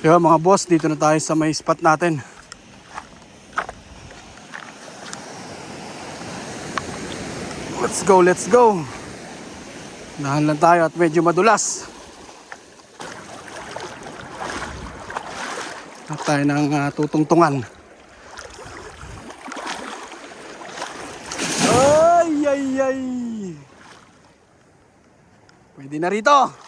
Kaya mga boss, dito na tayo sa may spot natin. Let's go, let's go. Dahan lang tayo at medyo madulas. At tayo ng tutungtungan. Ay, ay, ay. Pwede na rito.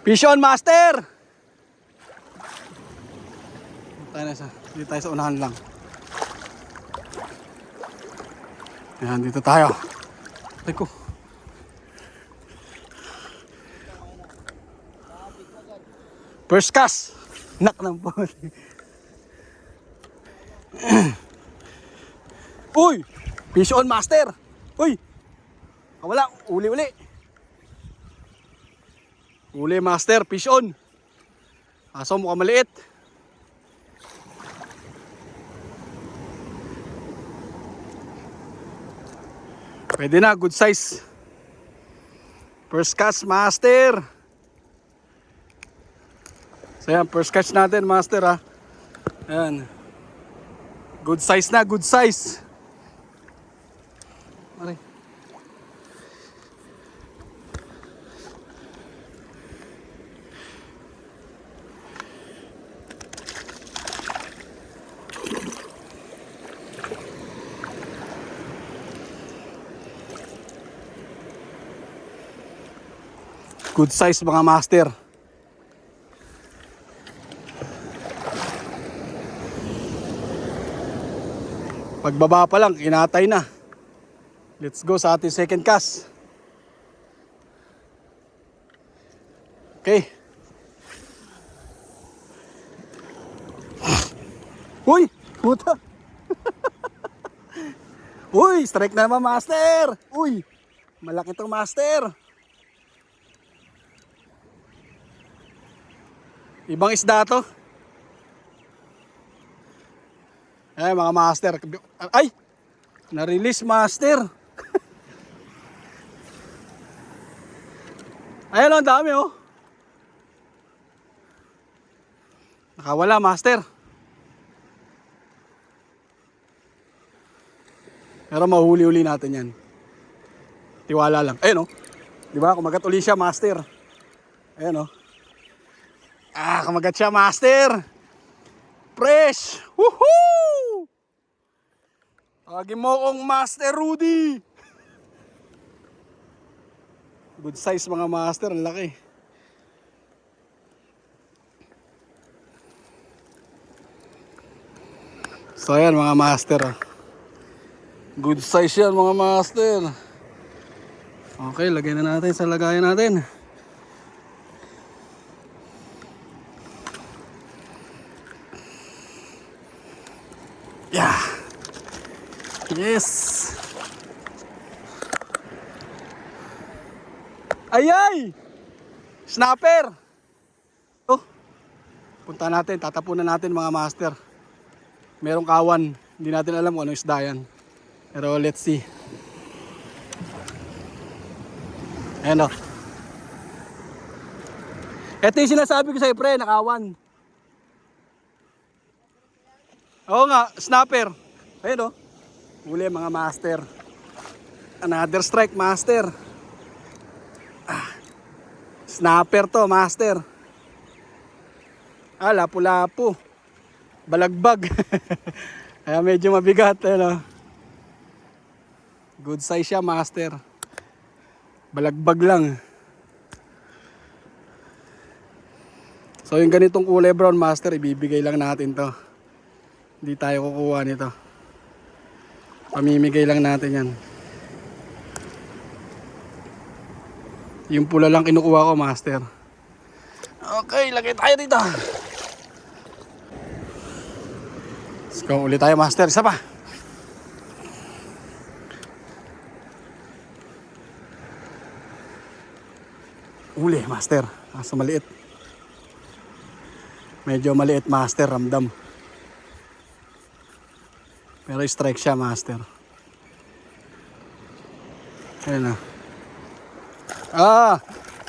Fish on, master! Dito tayo sa unahan lang. Ayan, dito tayo. Teko. First cast. Nak ng po. Uy! Fish on, master! Uy! Wala, uli-uli. Uli, master, fish on. Aso mukhang maliit. Pwede na, good size. First catch, master. So yan, first catch natin, master ha. Ayan. Good size na, good size. Aray. Good size mga master. Pagbaba pa lang, kinatay na. Let's go sa ating second cast. Okay. Uy! Puta! Uy! Strike na naman, master! Uy! Malaki tong master! Ibang isda to. Ay, mga master. Ay! Na-release, master. Ayan, ang dami, oh. Nakawala, master. Pero mahuli-uli natin yan. Tiwala lang. Ayun, oh. Diba? Kumagat uli siya, master. Ayan, oh. Kumagat siya, master. Fresh. Woohoo! Tawagin mo kong Master Rudy. Good size mga master, ang laki. So ayan mga master. Good size yan mga master. Okay, lagay na natin sa lagayan natin. Yeah. Yes. Ayay! Snapper! Oh. Punta natin, tatapunan natin mga master. Merong kawan. Hindi natin alam kung anong isda yan. Pero let's see. Ayan o. Ito yung sinasabi ko sa'yo pre, nakawan. Oo nga, snapper. Ayan o. Huli mga master. Another strike master. Snapper to master. Lapu-lapu. Balagbag. Kaya medyo mabigat. Ayan o. Good size siya master. Balagbag lang. So yung ganitong kulay brown master, ibibigay lang natin to. Hindi tayo kukuha nito. Pamimigay lang natin yan. Yung pula lang kinukuha ko master. Okay, lagay tayo dito. Let's go ulit tayo master. Isa pa. Uli master. Asa maliit. Medyo maliit master, ramdam. Pero strike siya master. Ayan na.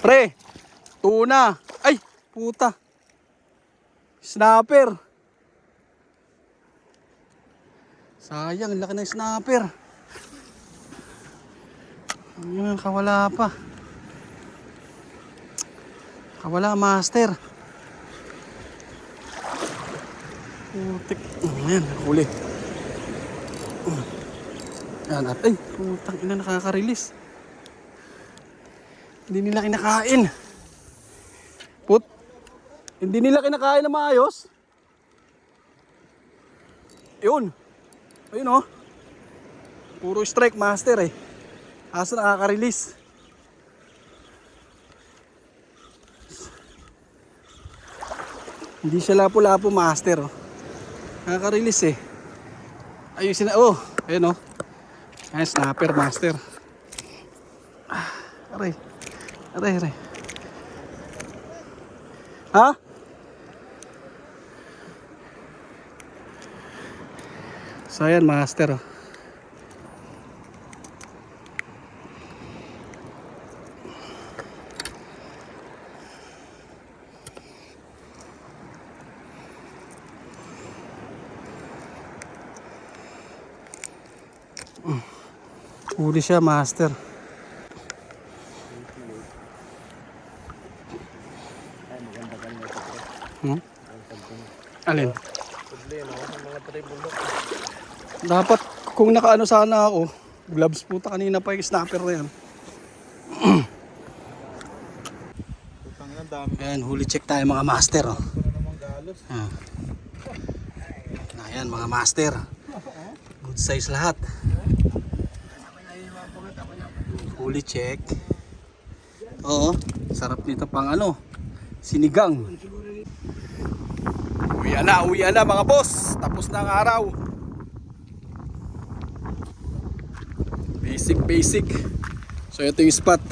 Pre! Tuna! Ay! Puta! Snapper! Sayang, laki na yung snapper. Ayan, kawala pa. Kawala master. Putik. Ayan, huli. Ayan, at ay, putang ina, nakaka-release. Hindi nila kinakain. Hindi nila kinakain na maayos. Yun. Ayun oh. Puro strike master eh. Asa nakaka-release. Hindi siya lapo-lapo master oh. Nakaka-release eh. Ayusin na oh. Ayun oh. Ayan, snapper master. Aray. Aray. Ha? So ayan master oh. Huli siya master. Alin? Dapat kung nakaano sana ako, gloves puta kanina pa yung snapper na yan. Ayan, huli check tayo mga master oh. Ayan mga master. Good size lahat. Huli check. Oo, sarap nito pang ano, sinigang. Uwi na mga boss. Tapos na ang araw. Basic. So ito yung spot.